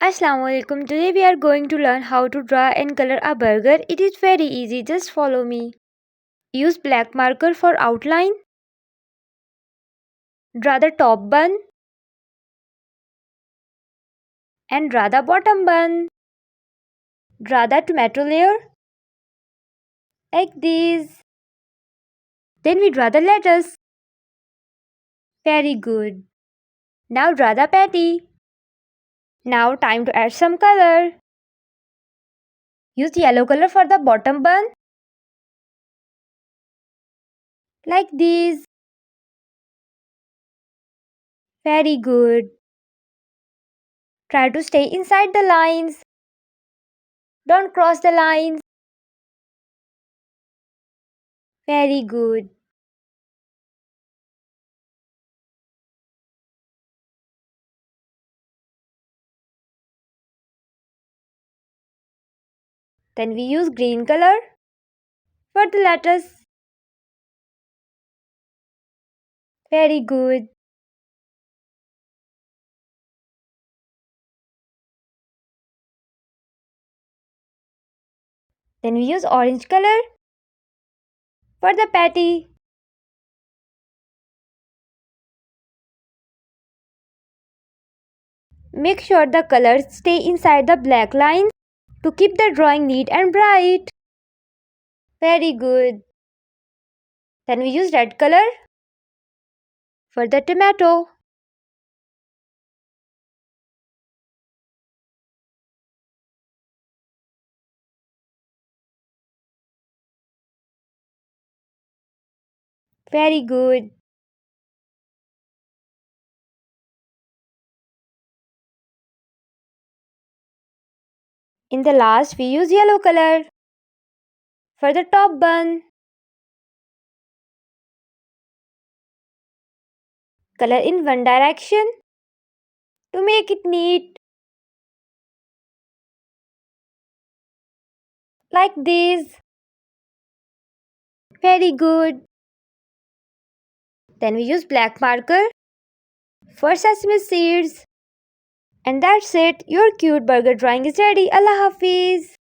Assalamualaikum. Today we are going to learn how to draw and color a burger. It is very easy. Just follow me. Use black marker for outline. Draw the top bun and draw the bottom bun. Draw the tomato layer like this. Then we draw the lettuce. Very good. Now draw the patty. Now time to add some color. Use yellow color for the bottom bun like this. Very good. Try to stay inside the lines. Don't cross the lines. Very good. Then we use green color for the lettuce. Very good. Then we use orange color for the patty. Make sure the colors stay inside the black lines to keep the drawing neat and bright. Very good. Then we use red color for the tomato. Very good. In the last we use yellow color for the top bun. Color in one direction to make it neat. Like this. Very good. Then we use black marker for sesame seeds. And that's it. Your cute burger drawing is ready. Allah Hafiz.